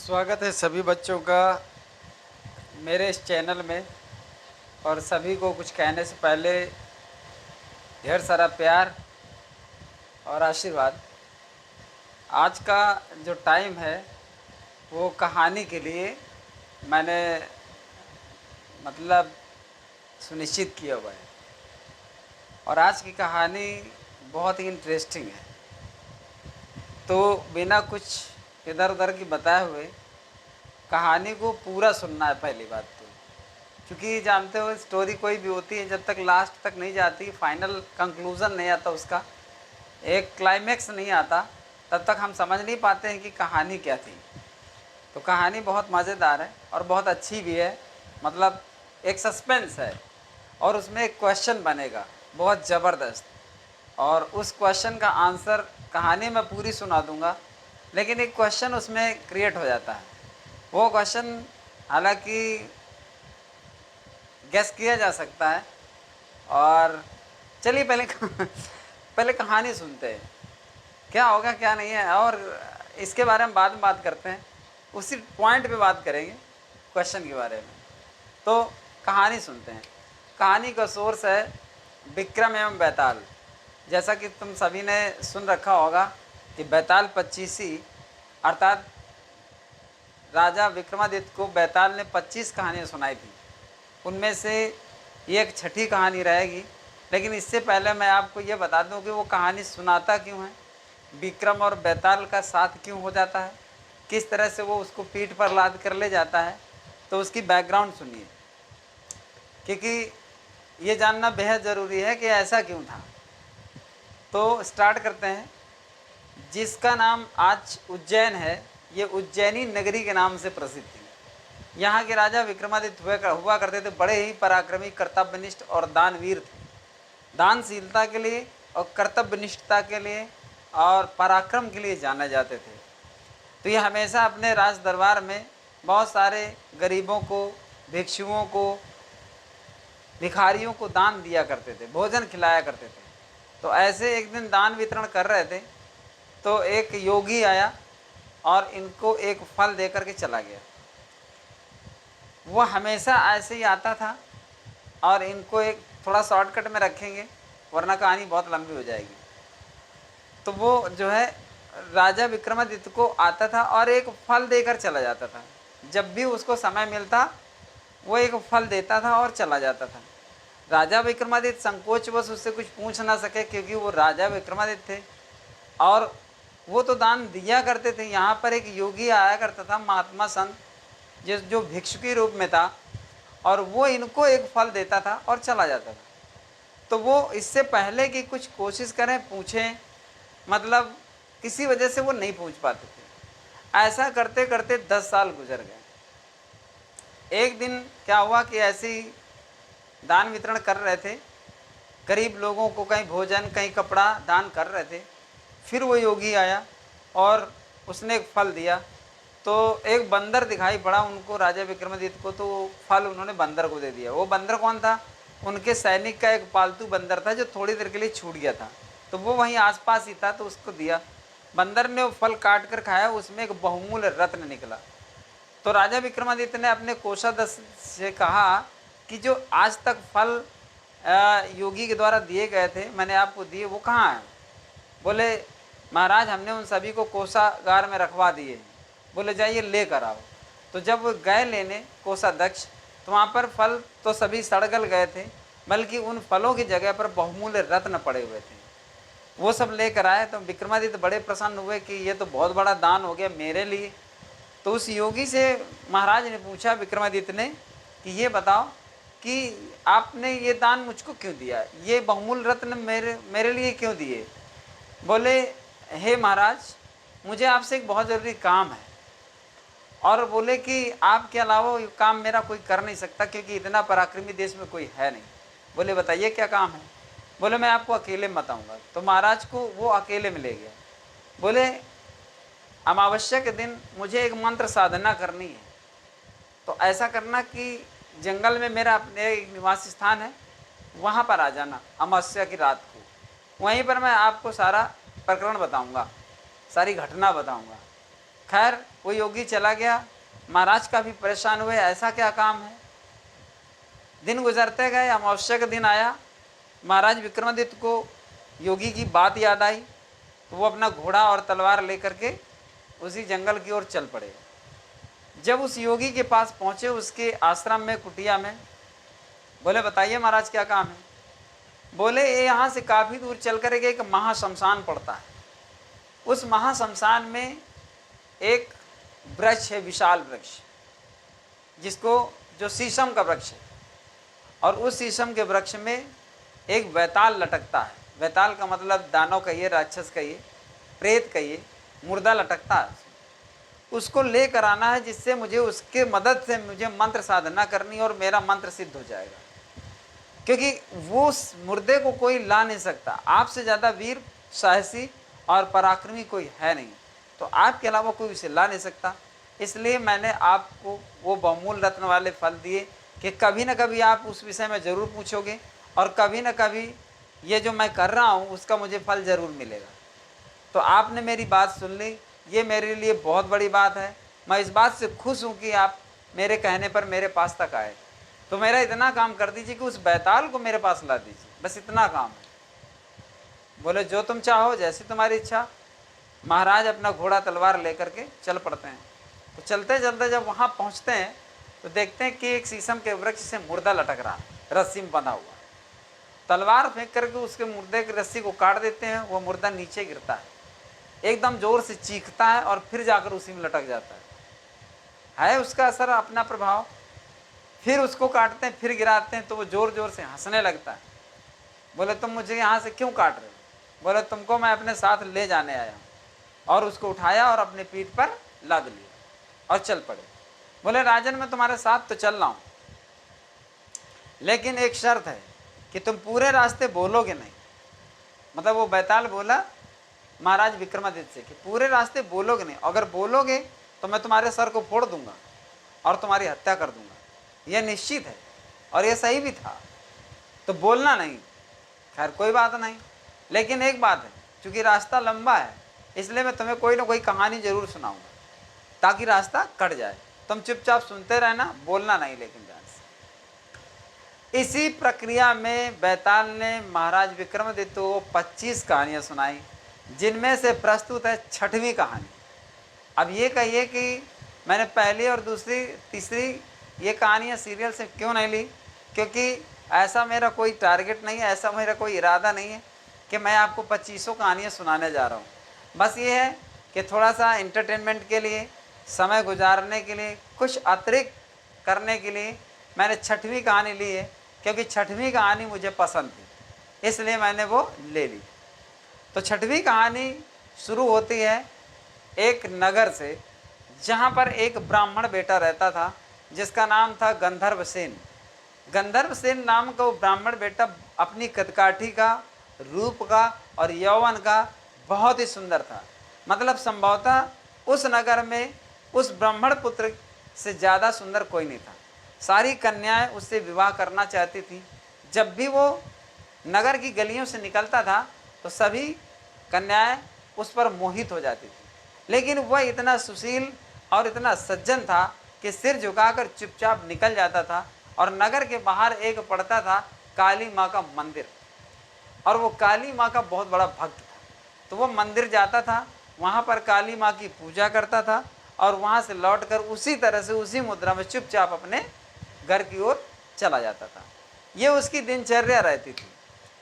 स्वागत है सभी बच्चों का मेरे इस चैनल में। और सभी को कुछ कहने से पहले ढेर सारा प्यार और आशीर्वाद। आज का जो टाइम है वो कहानी के लिए मैंने मतलब सुनिश्चित किया हुआ है। और आज की कहानी बहुत ही इंटरेस्टिंग है। तो बिना कुछ इधर उधर की बताए हुए कहानी को पूरा सुनना है पहली बात तो। क्योंकि जानते हो स्टोरी कोई भी होती है जब तक लास्ट तक नहीं जाती, फाइनल कंक्लूज़न नहीं आता, उसका एक क्लाइमैक्स नहीं आता, तब तक हम समझ नहीं पाते हैं कि कहानी क्या थी। तो कहानी बहुत मज़ेदार है और बहुत अच्छी भी है। मतलब एक सस्पेंस है और उसमें एक क्वेश्चन बनेगा बहुत ज़बरदस्त, और उस क्वेश्चन का आंसर कहानी में पूरी सुना दूंगा, लेकिन एक क्वेश्चन उसमें क्रिएट हो जाता है। वो क्वेश्चन हालांकि गेस किया जा सकता है। और चलिए पहले पहले कहानी सुनते हैं, क्या होगा क्या नहीं है, और इसके बारे में बाद में बात करते हैं। उसी पॉइंट पे बात करेंगे क्वेश्चन के बारे में। तो कहानी सुनते हैं। कहानी का सोर्स है विक्रम एवं बैताल। जैसा कि तुम सभी ने सुन रखा होगा कि बैताल पच्चीसी अर्थात राजा विक्रमादित्य को बैताल ने 25 कहानियाँ सुनाई थी। उनमें से ये एक छठी कहानी रहेगी। लेकिन इससे पहले मैं आपको ये बता दूं कि वो कहानी सुनाता क्यों है, विक्रम और बैताल का साथ क्यों हो जाता है, किस तरह से वो उसको पीठ पर लाद कर ले जाता है। तो उसकी बैकग्राउंड सुनिए, क्योंकि ये जानना बेहद ज़रूरी है कि ऐसा क्यों था। तो स्टार्ट करते हैं। जिसका नाम आज उज्जैन है, ये उज्जैनी नगरी के नाम से प्रसिद्ध थी। यहाँ के राजा विक्रमादित्य हुआ करते थे बड़े ही पराक्रमी, कर्तव्यनिष्ठ और दानवीर थे। दानशीलता के लिए और कर्तव्यनिष्ठता के लिए और पराक्रम के लिए जाने जाते थे। तो ये हमेशा अपने राज दरबार में बहुत सारे गरीबों को, भिक्षुओं को, भिखारियों को दान दिया करते थे, भोजन खिलाया करते थे। तो ऐसे एक दिन दान वितरण कर रहे थे तो एक योगी आया और इनको एक फल दे करके चला गया। वो हमेशा ऐसे ही आता था और इनको एक थोड़ा शॉर्टकट में रखेंगे वरना कहानी बहुत लंबी हो जाएगी। तो वो जो है राजा विक्रमादित्य को आता था और एक फल देकर चला जाता था। जब भी उसको समय मिलता वो एक फल देता था और चला जाता था। राजा विक्रमादित्य संकोचवश उससे कुछ पूछ ना सके, क्योंकि वो राजा विक्रमादित्य थे और वो तो दान दिया करते थे। यहाँ पर एक योगी आया करता था, महात्मा संत, जो भिक्षुकी रूप में था, और वो इनको एक फल देता था और चला जाता था। तो वो इससे पहले कि कुछ कोशिश करें, पूछें, मतलब किसी वजह से वो नहीं पूछ पाते थे। ऐसा करते करते 10 साल गुजर गए। एक दिन क्या हुआ कि ऐसे ही दान वितरण कर रहे थे, गरीब लोगों को कहीं भोजन कहीं कपड़ा दान कर रहे थे। फिर वो योगी आया और उसने एक फल दिया। तो एक बंदर दिखाई पड़ा उनको, राजा विक्रमादित्य को, तो फल उन्होंने बंदर को दे दिया। वो बंदर कौन था? उनके सैनिक का एक पालतू बंदर था जो थोड़ी देर के लिए छूट गया था, तो वो वहीं आसपास ही था, तो उसको दिया। बंदर ने वो फल काट कर खाया, उसमें एक बहुमूल्य रत्न निकला। तो राजा विक्रमादित्य ने अपने कोषाध्यक्ष से कहा कि जो आज तक फल योगी के द्वारा दिए गए थे, मैंने आपको दिए, वो कहाँ हैं? बोले महाराज हमने उन सभी को कोषागार में रखवा दिए हैं। बोले जाइए लेकर आओ। तो जब वो गए लेने कोषाध्यक्ष, तो वहाँ पर फल तो सभी सड़गल गए थे, बल्कि उन फलों की जगह पर बहुमूल्य रत्न पड़े हुए थे। वो सब लेकर आए। तो विक्रमादित्य बड़े प्रसन्न हुए कि ये तो बहुत बड़ा दान हो गया मेरे लिए। तो उस योगी से महाराज ने पूछा विक्रमादित्य ने कि ये बताओ कि आपने ये दान मुझको क्यों दिया, ये बहुमूल्य रत्न मेरे लिए क्यों दिए? बोले हे महाराज, मुझे आपसे एक बहुत ज़रूरी काम है, और बोले कि आपके अलावा ये काम मेरा कोई कर नहीं सकता, क्योंकि इतना पराक्रमी देश में कोई है नहीं। बोले बताइए क्या काम है? बोले मैं आपको अकेले में बताऊँगा। तो महाराज को वो अकेले में ले गया। बोले अमावस्या के दिन मुझे एक मंत्र साधना करनी है, तो ऐसा करना कि जंगल में मेरा अपने एक निवास स्थान है, वहाँ पर आ जाना अमावस्या की रात को। वहीं पर मैं आपको सारा प्रकरण बताऊंगा, सारी घटना बताऊंगा। खैर वो योगी चला गया, महाराज काफ़ी परेशान हुए, ऐसा क्या काम है। दिन गुजरते गए, अमावस्या का दिन आया, महाराज विक्रमादित्य को योगी की बात याद आई, तो वो अपना घोड़ा और तलवार लेकर के उसी जंगल की ओर चल पड़े। जब उस योगी के पास पहुँचे, उसके आश्रम में, कुटिया में, बोले बताइए महाराज क्या काम है। बोले ये यहाँ से काफ़ी दूर चल कर एक महाशमशान पड़ता है, उस महाशमशान में एक वृक्ष है, विशाल वृक्ष, जिसको जो शीशम का वृक्ष है, और उस शीशम के वृक्ष में एक वैताल लटकता है। वैताल का मतलब दानव कहिए, राक्षस कहिए, प्रेत कहिए, मुर्दा लटकता है। उसको लेकर आना है, जिससे मुझे उसके मदद से मुझे मंत्र साधना करनी और मेरा मंत्र सिद्ध हो जाएगा, क्योंकि वो उस मुर्दे को कोई ला नहीं सकता। आपसे ज़्यादा वीर, साहसी और पराक्रमी कोई है नहीं, तो आपके अलावा कोई उसे ला नहीं सकता। इसलिए मैंने आपको वो बहुमूल रत्न वाले फल दिए कि कभी न कभी आप उस विषय में ज़रूर पूछोगे, और कभी न कभी ये जो मैं कर रहा हूँ उसका मुझे फल ज़रूर मिलेगा। तो आपने मेरी बात सुन ली, ये मेरे लिए बहुत बड़ी बात है। मैं इस बात से खुश हूँ कि आप मेरे कहने पर मेरे पास तक आए। तो मेरा इतना काम कर दीजिए कि उस बैताल को मेरे पास ला दीजिए, बस इतना काम है। बोले जो तुम चाहो, जैसी तुम्हारी इच्छा। महाराज अपना घोड़ा तलवार लेकर के चल पड़ते हैं। तो चलते चलते जब वहाँ पहुँचते हैं तो देखते हैं कि एक शीशम के वृक्ष से मुर्दा लटक रहा, रस्सी में बंधा हुआ। तलवार फेंक करके उसके मुर्दे की रस्सी को काट देते हैं, वो मुर्दा नीचे गिरता है, एकदम जोर से चीखता है और फिर जाकर उसी में लटक जाता है उसका असर, अपना प्रभाव। फिर उसको काटते हैं, फिर गिराते हैं, तो वो जोर जोर से हंसने लगता है। बोले तुम मुझे यहाँ से क्यों काट रहे हो। बोले तुमको मैं अपने साथ ले जाने आया हूँ। और उसको उठाया और अपने पीठ पर लाद लिया और चल पड़े। बोले राजन मैं तुम्हारे साथ तो चल रहा हूँ, लेकिन एक शर्त है कि तुम पूरे रास्ते बोलोगे नहीं। मतलब वो बैताल बोला महाराज विक्रमादित्य से कि पूरे रास्ते बोलोगे नहीं, अगर बोलोगे तो मैं तुम्हारे सर को फोड़ दूंगा और तुम्हारी हत्या कर दूंगा, यह निश्चित है। और यह सही भी था, तो बोलना नहीं। खैर कोई बात नहीं, लेकिन एक बात है, चूंकि रास्ता लंबा है इसलिए मैं तुम्हें कोई ना कोई कहानी जरूर सुनाऊंगा ताकि रास्ता कट जाए। तुम चुपचाप सुनते रहना, बोलना नहीं लेकिन ध्यान से। इसी प्रक्रिया में बैताल ने महाराज विक्रमादित्य को 25 कहानियाँ सुनाई, जिनमें से प्रस्तुत है 6वीं कहानी। अब ये कहिए कि मैंने पहली और दूसरी तीसरी ये कहानियाँ सीरियल से क्यों नहीं ली, क्योंकि ऐसा मेरा कोई टारगेट नहीं है, ऐसा मेरा कोई इरादा नहीं है कि मैं आपको 25 कहानियाँ सुनाने जा रहा हूँ। बस ये है कि थोड़ा सा एंटरटेनमेंट के लिए, समय गुजारने के लिए, कुछ अतिरिक्त करने के लिए मैंने 6वीं कहानी ली है, क्योंकि 6वीं कहानी मुझे पसंद थी, इसलिए मैंने वो ले ली। तो 6वीं कहानी शुरू होती है एक नगर से, जहाँ पर एक ब्राह्मण बेटा रहता था जिसका नाम था गंधर्वसेन। गंधर्वसेन नाम का वो ब्राह्मण बेटा अपनी कदकाठी का, रूप का और यौवन का बहुत ही सुंदर था। मतलब संभवतः उस नगर में उस ब्राह्मण पुत्र से ज़्यादा सुंदर कोई नहीं था। सारी कन्याएं उससे विवाह करना चाहती थी। जब भी वो नगर की गलियों से निकलता था तो सभी कन्याएं उस पर मोहित हो जाती थी, लेकिन वह इतना सुशील और इतना सज्जन था कि सिर झुकाकर चुपचाप निकल जाता था। और नगर के बाहर एक पड़ता था काली माँ का मंदिर, और वो काली माँ का बहुत बड़ा भक्त था। तो वो मंदिर जाता था, वहाँ पर काली माँ की पूजा करता था, और वहाँ से लौटकर उसी तरह से उसी मुद्रा में चुपचाप अपने घर की ओर चला जाता था। ये उसकी दिनचर्या रहती थी।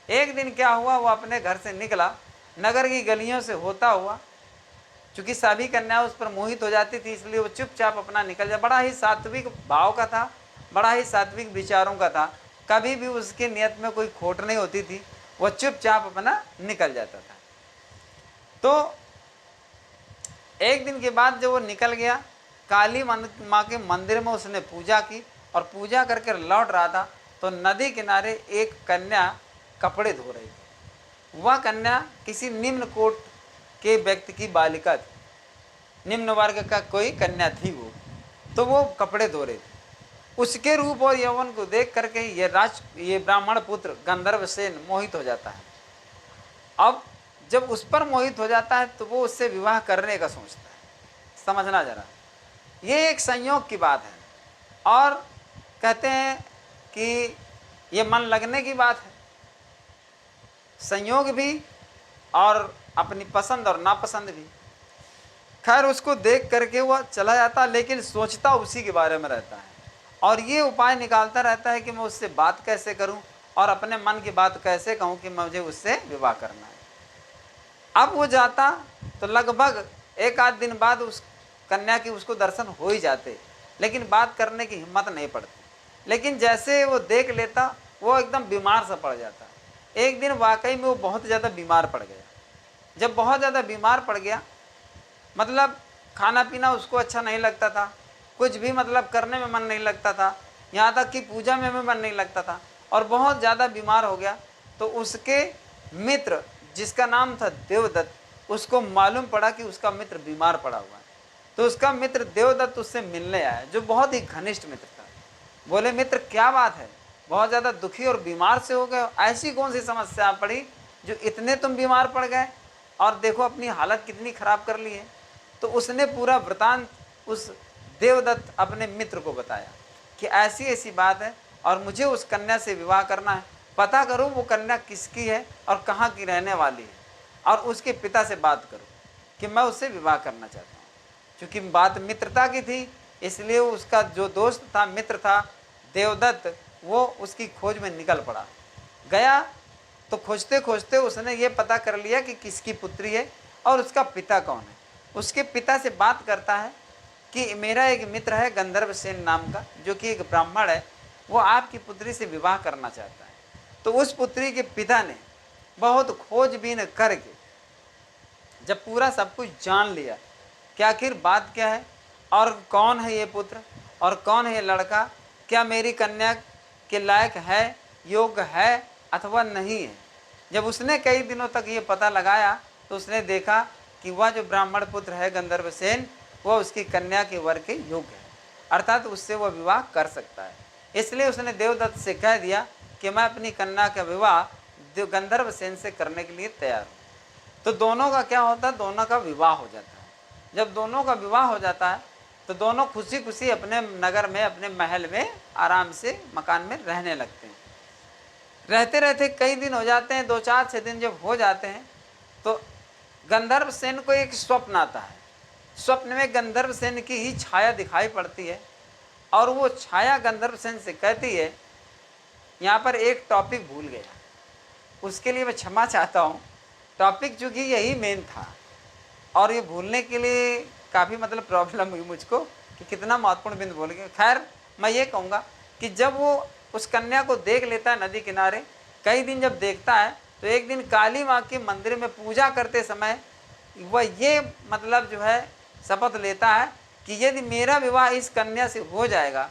एक दिन क्या हुआ, वो अपने घर से निकला, नगर की गलियों से होता हुआ, चूँकि सभी कन्याएं उस पर मोहित हो जाती थी इसलिए वो चुपचाप अपना निकल जाए। बड़ा ही सात्विक भाव का था, बड़ा ही सात्विक विचारों का था, कभी भी उसकी नियत में कोई खोट नहीं होती थी, वो चुपचाप अपना निकल जाता था। तो एक दिन के बाद जब वो निकल गया, काली माँ के मंदिर में उसने पूजा की, और पूजा करके लौट रहा था तो नदी किनारे एक कन्या कपड़े धो रही थी। वह कन्या किसी निम्न कोट के व्यक्ति की बालिका थी, निम्न वर्ग का कोई कन्या थी वो। तो वो कपड़े धो रही थी। उसके रूप और यौवन को देख करके ये ब्राह्मण पुत्र गंधर्वसेन मोहित हो जाता है। अब जब उस पर मोहित हो जाता है तो वो उससे विवाह करने का सोचता है। समझना जरा, ये एक संयोग की बात है। और कहते हैं कि ये मन लगने की बात है, संयोग भी और अपनी पसंद और नापसंद भी। खैर उसको देख करके वह चला जाता, लेकिन सोचता उसी के बारे में रहता है और ये उपाय निकालता रहता है कि मैं उससे बात कैसे करूं और अपने मन की बात कैसे कहूं कि मुझे उससे विवाह करना है। अब वो जाता तो लगभग एक आध दिन बाद उस कन्या की उसको दर्शन हो ही जाते, लेकिन बात करने की हिम्मत नहीं पड़ती। लेकिन जैसे वो देख लेता वो एकदम बीमार सा पड़ जाता। एक दिन वाकई में वो बहुत ज़्यादा बीमार पड़ गया। जब बहुत ज़्यादा बीमार पड़ गया, मतलब खाना पीना उसको अच्छा नहीं लगता था, कुछ भी मतलब करने में मन नहीं लगता था, यहाँ तक कि पूजा में भी मन नहीं लगता था और बहुत ज़्यादा बीमार हो गया। तो उसके मित्र जिसका नाम था देवदत्त, उसको मालूम पड़ा कि उसका मित्र बीमार पड़ा हुआ है। तो उसका मित्र देवदत्त उससे मिलने आया, जो बहुत ही घनिष्ठ मित्र था। बोले, मित्र क्या बात है, बहुत ज़्यादा दुखी और बीमार से हो गए, ऐसी कौन सी समस्या पड़ी जो इतने तुम बीमार पड़ गए और देखो अपनी हालत कितनी खराब कर ली है। तो उसने पूरा वृतांत उस देवदत्त अपने मित्र को बताया कि ऐसी ऐसी बात है और मुझे उस कन्या से विवाह करना है, पता करो वो कन्या किसकी है और कहाँ की रहने वाली है और उसके पिता से बात करो कि मैं उससे विवाह करना चाहता हूँ। क्योंकि बात मित्रता की थी, इसलिए उसका जो दोस्त था, मित्र था देवदत्त, वो उसकी खोज में निकल पड़ा। गया तो खोजते खोजते उसने ये पता कर लिया कि किसकी पुत्री है और उसका पिता कौन है। उसके पिता से बात करता है कि मेरा एक मित्र है गंधर्व सेन नाम का, जो कि एक ब्राह्मण है, वो आपकी पुत्री से विवाह करना चाहता है। तो उस पुत्री के पिता ने बहुत खोजबीन करके जब पूरा सब कुछ जान लिया कि आखिर बात क्या है और कौन है ये पुत्र और कौन है ये लड़का, क्या मेरी कन्या के लायक है, योग्य है अथवा नहीं है, जब उसने कई दिनों तक ये पता लगाया तो उसने देखा कि वह जो ब्राह्मण पुत्र है गंधर्व सेन, वह उसकी कन्या के वर के योग्य है, अर्थात उससे वह विवाह कर सकता है। इसलिए उसने देवदत्त से कह दिया कि मैं अपनी कन्या का विवाह गंधर्व सेन से करने के लिए तैयार हूँ। तो दोनों का क्या होता है, दोनों का विवाह हो जाता है। जब दोनों का विवाह हो जाता है तो दोनों खुशी खुशी अपने नगर में, अपने महल में आराम से मकान में रहने लगते हैं। रहते रहते कई दिन हो जाते हैं, 2-4-6 दिन जब हो जाते हैं तो गंधर्व सेन को एक स्वप्न आता है। स्वप्न में गंधर्व सेन की ही छाया दिखाई पड़ती है और वो छाया गंधर्व सेन से कहती है, यहाँ पर एक टॉपिक भूल गया, उसके लिए मैं क्षमा चाहता हूँ। टॉपिक चूँकि यही मेन था और ये भूलने के लिए काफ़ी मतलब प्रॉब्लम हुई मुझको कि कितना महत्वपूर्ण बिंदु भूल गया। खैर मैं ये कहूँगा कि जब वो उस कन्या को देख लेता है नदी किनारे, कई दिन जब देखता है तो एक दिन काली माँ के मंदिर में पूजा करते समय वह ये मतलब जो है शपथ लेता है कि यदि मेरा विवाह इस कन्या से हो जाएगा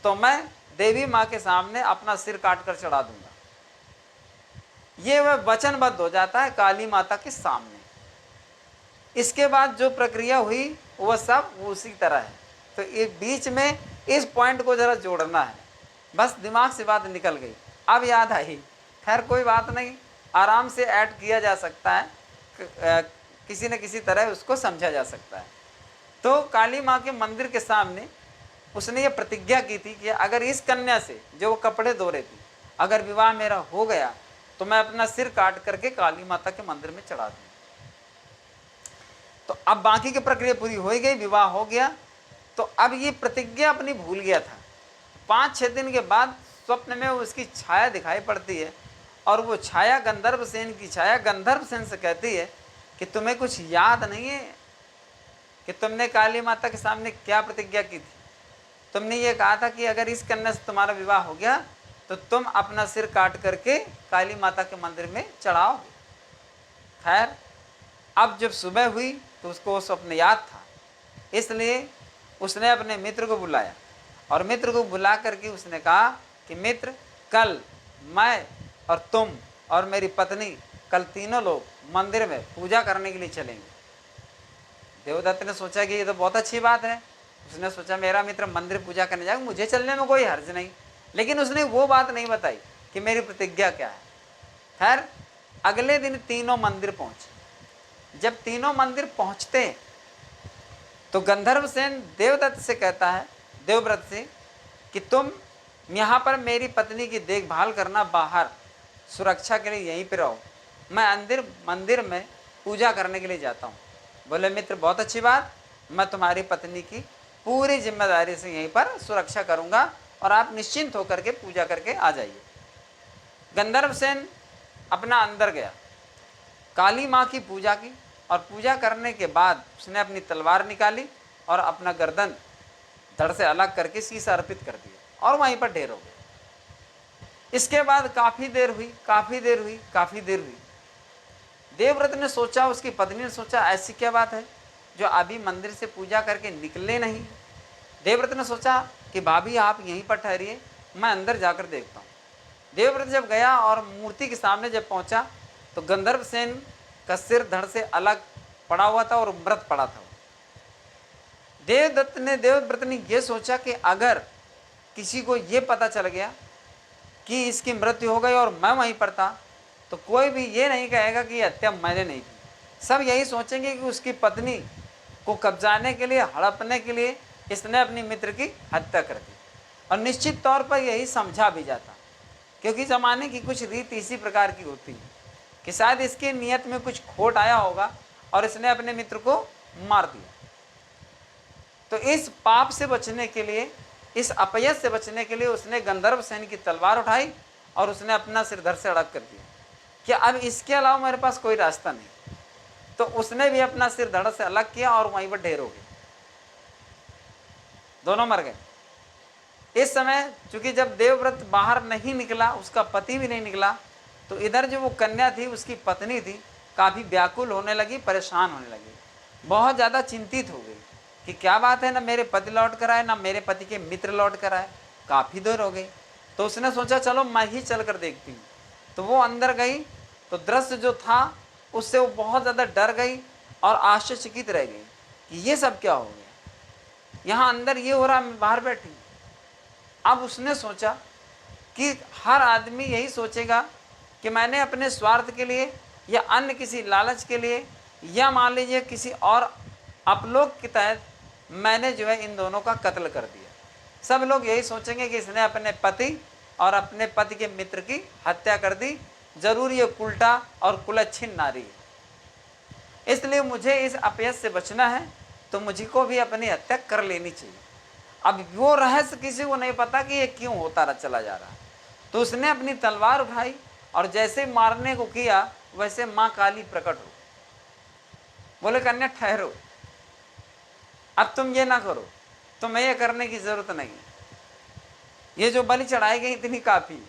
तो मैं देवी माँ के सामने अपना सिर काट कर चढ़ा दूंगा। ये वह वचनबद्ध हो जाता है काली माता के सामने। इसके बाद जो प्रक्रिया हुई वह सब उसी तरह है। तो ये बीच में इस पॉइंट को जरा जोड़ना है, बस दिमाग से बात निकल गई, अब याद आई। खैर कोई बात नहीं, आराम से ऐड किया जा सकता है, किसी न किसी तरह उसको समझा जा सकता है। तो काली माँ के मंदिर के सामने उसने ये प्रतिज्ञा की थी कि अगर इस कन्या से, जो वो कपड़े धो रही थी, अगर विवाह मेरा हो गया तो मैं अपना सिर काट करके काली माता के मंदिर में चढ़ा दूँ। तो अब बाकी की प्रक्रिया पूरी हो गई, विवाह हो गया। तो अब ये प्रतिज्ञा अपनी भूल गया था। 5-6 दिन के बाद स्वप्न में उसकी छाया दिखाई पड़ती है और वो छाया गंधर्व सेन की छाया गंधर्व सेन से कहती है कि तुम्हें कुछ याद नहीं है कि तुमने काली माता के सामने क्या प्रतिज्ञा की थी। तुमने ये कहा था कि अगर इस कन्या से तुम्हारा विवाह हो गया तो तुम अपना सिर काट करके काली माता के मंदिर में चढ़ाओगे। खैर अब जब सुबह हुई तो उसको वो स्वप्न याद था, इसलिए उसने अपने मित्र को बुलाया और मित्र को बुला करके उसने कहा कि मित्र, कल मैं और तुम और मेरी पत्नी कल तीनों लोग मंदिर में पूजा करने के लिए चलेंगे। देवदत्त ने सोचा कि ये तो बहुत अच्छी बात है। उसने सोचा मेरा मित्र मंदिर पूजा करने जाएगा, मुझे चलने में कोई हर्ज नहीं, लेकिन उसने वो बात नहीं बताई कि मेरी प्रतिज्ञा क्या है। खैर अगले दिन तीनों मंदिर पहुंचे। जब तीनों मंदिर पहुंचते हैं तो गंधर्वसेन देवदत्त से कहता है, देवव्रत से, कि तुम यहाँ पर मेरी पत्नी की देखभाल करना, बाहर सुरक्षा के लिए यहीं पर रहो, मैं मंदिर में पूजा करने के लिए जाता हूँ। बोले मित्र बहुत अच्छी बात, मैं तुम्हारी पत्नी की पूरी जिम्मेदारी से यहीं पर सुरक्षा करूँगा और आप निश्चिंत होकर के पूजा करके आ जाइए। गंधर्वसेन अपना अंदर गया, काली माँ की पूजा की, और पूजा करने के बाद उसने अपनी तलवार निकाली और अपना गर्दन धड़ से अलग करके शीशा अर्पित कर दिया और वहीं पर ढेर हो गया। इसके बाद काफ़ी देर हुई। देवव्रत ने सोचा, उसकी पत्नी ने सोचा, ऐसी क्या बात है जो अभी मंदिर से पूजा करके निकले नहीं। देवव्रत ने सोचा कि भाभी आप यहीं पर ठहरिए, मैं अंदर जाकर देखता हूँ। देवव्रत जब गया और मूर्ति के सामने जब पहुंचा तो गंधर्वसेन का सिर धड़ से अलग पड़ा हुआ था और मृत पड़ा था। देवव्रत ने यह सोचा कि अगर किसी को यह पता चल गया कि इसकी मृत्यु हो गई और मैं वहीं पर था, तो कोई भी ये नहीं कहेगा कि हत्या मैंने नहीं की। सब यही सोचेंगे कि उसकी पत्नी को कब्जाने के लिए, हड़पने के लिए इसने अपनी मित्र की हत्या कर दी। और निश्चित तौर पर यही समझा भी जाता, क्योंकि ज़माने की कुछ रीत इसी प्रकार की होती है कि शायद इसके नियत में कुछ खोट आया होगा और इसने अपने मित्र को मार दिया। तो इस पाप से बचने के लिए, इस अपयश से बचने के लिए उसने गंधर्वसेन की तलवार उठाई और उसने अपना सिर धड़ से अलग कर दिया कि अब इसके अलावा मेरे पास कोई रास्ता नहीं। तो उसने भी अपना सिर धड़ से अलग किया और वहीं पर ढेर हो गए, दोनों मर गए। इस समय चूंकि जब देवव्रत बाहर नहीं निकला, उसका पति भी नहीं निकला, तो इधर जो वो कन्या थी, उसकी पत्नी थी, काफ़ी व्याकुल होने लगी, परेशान होने लगी, बहुत ज़्यादा चिंतित हो गई कि क्या बात है, ना मेरे पति लौट कर आए, ना मेरे पति के मित्र लौट कर आए, काफ़ी देर हो गई। तो उसने सोचा चलो मैं ही चल कर देखती हूँ। तो वो अंदर गई तो दृश्य जो था उससे वो बहुत ज़्यादा डर गई और आश्चर्यचकित रह गई कि ये सब क्या हो गया, यहाँ अंदर ये हो रहा, मैं बाहर बैठी। अब उसने सोचा कि हर आदमी यही सोचेगा कि मैंने अपने स्वार्थ के लिए या अन्य किसी लालच के लिए या मान लीजिए किसी और अपलोक के तहत मैंने जो है इन दोनों का कत्ल कर दिया। सब लोग यही सोचेंगे कि इसने अपने पति और अपने पति के मित्र की हत्या कर दी, जरूर ये कुलटा और कुलच्छिन नारी है, इसलिए मुझे इस अपयश से बचना है, तो मुझको भी अपनी हत्या कर लेनी चाहिए। अब वो रहस्य किसी को नहीं पता कि ये क्यों होता चला जा रहा। तो उसने अपनी तलवार उठाई और जैसे मारने को किया वैसे माँ काली प्रकट हो, बोले कन्या ठहरो, अब तुम ये ना करो, तुम्हें ये करने की जरूरत नहीं, ये जो बलि चढ़ाई गई इतनी काफी।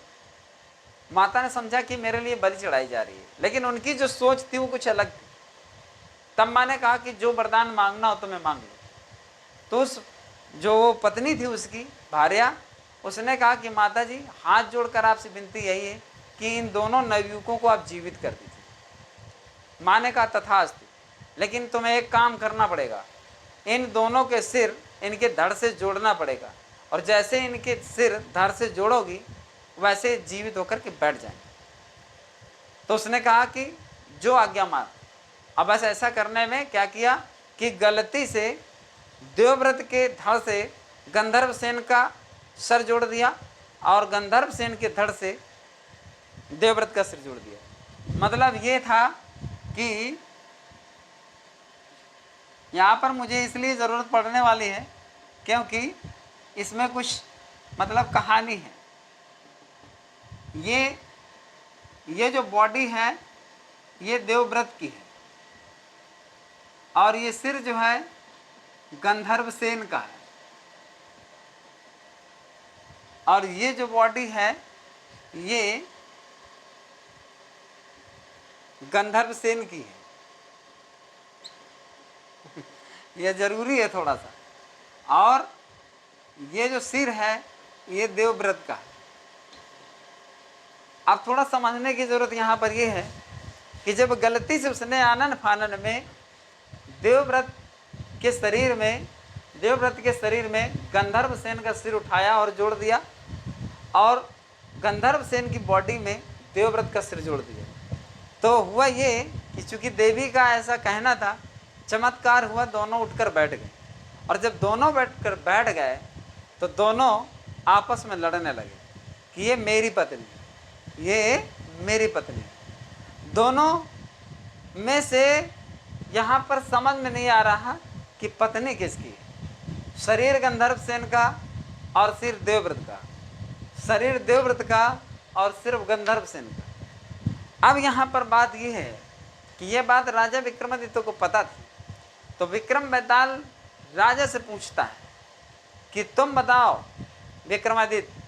माता ने समझा कि मेरे लिए बलि चढ़ाई जा रही है, लेकिन उनकी जो सोच थी वो कुछ अलग थी। तब माँ ने कहा कि जो वरदान मांगना हो तुम्हें मांग लो। तो उस जो पत्नी थी उसकी भार्या, उसने कहा कि माता जी हाथ जोड़कर आपसे विनती यही है कि इन दोनों नवयुवकों को आप जीवित कर दीजिए। माँ ने कहा तथास्तु, लेकिन तुम्हें एक काम करना पड़ेगा, इन दोनों के सिर इनके धड़ से जोड़ना पड़ेगा, और जैसे इनके सिर धड़ से जोड़ोगी वैसे जीवित होकर के बैठ जाएंगे। तो उसने कहा कि जो आज्ञा मार। अब बस ऐसा करने में क्या किया कि गलती से देवव्रत के धड़ से गंधर्वसेन का सर जोड़ दिया और गंधर्वसेन के धड़ से देवव्रत का सिर जोड़ दिया। मतलब ये था कि यहाँ पर मुझे इसलिए ज़रूरत पड़ने वाली है क्योंकि इसमें कुछ मतलब कहानी है। ये जो बॉडी है ये देवव्रत की है और ये सिर जो है गंधर्वसेन का है, और ये जो बॉडी है ये गंधर्वसेन की है। ये जरूरी है थोड़ा सा। और ये जो सिर है ये देवव्रत का है। अब थोड़ा समझने की जरूरत यहाँ पर ये है कि जब गलती से उसने आनन फानन में देवव्रत के शरीर में गंधर्वसेन का सिर उठाया और जोड़ दिया, और गंधर्वसेन की बॉडी में देवव्रत का सिर जोड़ दिया, तो हुआ ये कि चूंकि देवी का ऐसा कहना था, चमत्कार हुआ, दोनों उठकर बैठ गए। और जब दोनों बैठ गए तो दोनों आपस में लड़ने लगे कि ये मेरी पत्नी, ये मेरी पत्नी। दोनों में से यहाँ पर समझ में नहीं आ रहा कि पत्नी किसकी है। शरीर गंधर्व सेन का और सिर देवव्रत का, शरीर देवव्रत का और सिर्फ गंधर्व सेन का। अब यहाँ पर बात यह है कि यह बात राजा विक्रमादित्य को पता थी, तो विक्रम बेताल राजा से पूछता है कि तुम बताओ विक्रमादित्य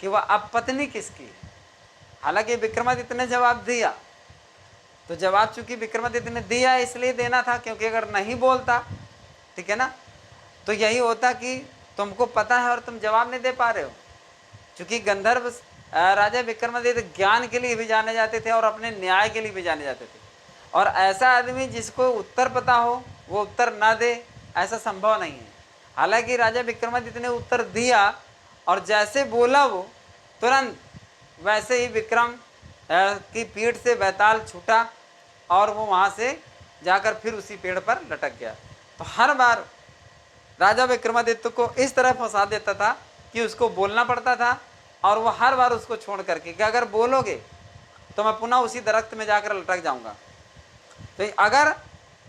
कि वह अब पत्नी किसकी है। हालांकि विक्रमादित्य ने जवाब दिया, तो जवाब चूंकि विक्रमादित्य ने दिया इसलिए देना था, क्योंकि अगर नहीं बोलता, ठीक है ना, तो यही होता कि तुमको पता है और तुम जवाब नहीं दे पा रहे हो। चूंकि गंधर्व राजा विक्रमादित्य ज्ञान के लिए भी जाने जाते थे और अपने न्याय के लिए भी जाने जाते थे, और ऐसा आदमी जिसको उत्तर पता हो वो उत्तर ना दे, ऐसा संभव नहीं है। हालांकि राजा विक्रमादित्य ने उत्तर दिया और जैसे बोला वो तुरंत वैसे ही विक्रम की पीठ से बैताल छूटा और वो वहाँ से जाकर फिर उसी पेड़ पर लटक गया। तो हर बार राजा विक्रमादित्य को इस तरह फंसा देता था कि उसको बोलना पड़ता था, और वो हर बार उसको छोड़ करके कि अगर बोलोगे तो मैं पुनः उसी दरख्त में जाकर लटक जाऊंगा, तो अगर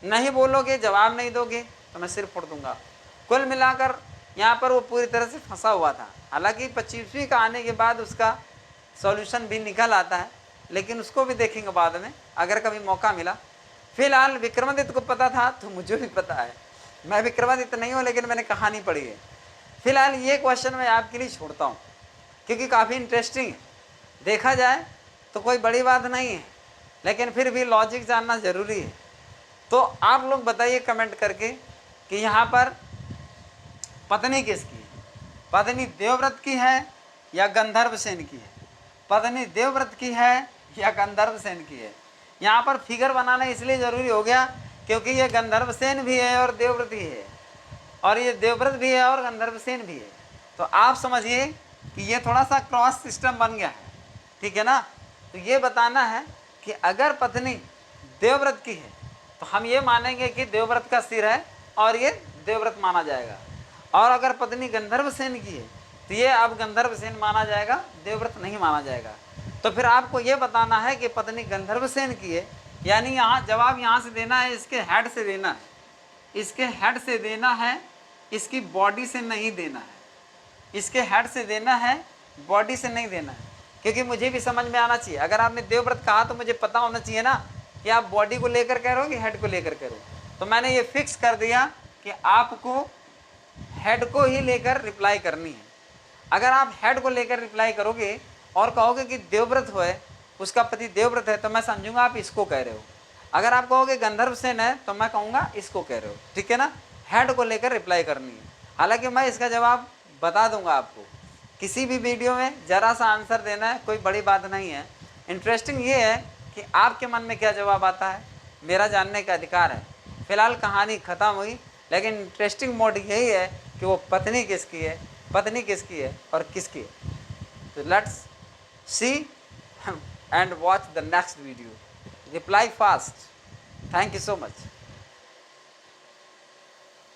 नहीं बोलोगे, जवाब नहीं दोगे तो मैं सिर फोड़ दूंगा। कुल मिलाकर यहाँ पर वो पूरी तरह से फंसा हुआ था। हालांकि 25वीं का आने के बाद उसका सॉल्यूशन भी निकल आता है, लेकिन उसको भी देखेंगे बाद में अगर कभी मौका मिला। फिलहाल विक्रमादित्य को पता था तो मुझे भी पता है, मैं विक्रमादित्य नहीं हूँ लेकिन मैंने कहानी पढ़ी है। फिलहाल ये क्वेश्चन मैं आपके लिए छोड़ता हूँ क्योंकि काफ़ी इंटरेस्टिंग है। देखा जाए तो कोई बड़ी बात नहीं है, लेकिन फिर भी लॉजिक जानना ज़रूरी है। तो आप लोग बताइए कमेंट करके कि यहाँ पर पत्नी किसकी है, पत्नी देवव्रत की है या गंधर्व सेन की है, पत्नी देवव्रत की है या गंधर्व सेन की है। यहाँ पर फिगर बनाना इसलिए ज़रूरी हो गया क्योंकि ये गंधर्व सेन भी है और देवव्रत भी है, और ये देवव्रत भी है और गंधर्व सेन भी है। तो आप समझिए कि ये थोड़ा सा क्रॉस सिस्टम बन गया है, ठीक है ना। तो ये बताना है कि अगर पत्नी देवव्रत की है तो हम ये मानेंगे कि देवव्रत का सिर है और ये देवव्रत माना जाएगा, और अगर पत्नी गंधर्व सेन की है तो ये अब गंधर्व सेन माना जाएगा, देवव्रत नहीं माना जाएगा। तो फिर आपको ये बताना है कि पत्नी गंधर्व सेन की है, यानी यहाँ जवाब यहाँ से देना है, इसके हेड से देना है, इसके हेड से देना है, इसकी बॉडी से नहीं देना है, इसके हेड से देना है, बॉडी से नहीं देना है। क्योंकि मुझे भी समझ में आना चाहिए, अगर आपने देवव्रत कहा तो मुझे पता होना चाहिए ना कि आप बॉडी को लेकर कह रहे हो कि हेड को लेकर कह रहे हो। तो मैंने ये फिक्स कर दिया कि आपको हेड को ही लेकर रिप्लाई करनी है। अगर आप हेड को लेकर रिप्लाई करोगे और कहोगे कि देवव्रत हो है, उसका पति देवव्रत है, तो मैं समझूंगा आप इसको कह रहे हो। अगर आप कहोगे गंधर्व सेन है तो मैं कहूँगा इसको कह रहे हो, ठीक है ना। हेड को लेकर रिप्लाई करनी है। हालांकि मैं इसका जवाब बता दूंगा आपको, किसी भी वीडियो में ज़रा सा आंसर देना है, कोई बड़ी बात नहीं है। इंटरेस्टिंग ये है कि आपके मन में क्या जवाब आता है, मेरा जानने का अधिकार है। फिलहाल कहानी ख़त्म हुई, लेकिन इंटरेस्टिंग मोड यही है कि वो पत्नी किसकी है, पत्नी किसकी है और किसकी है। तो let's see and watch the next video. Reply fast. Thank you so much.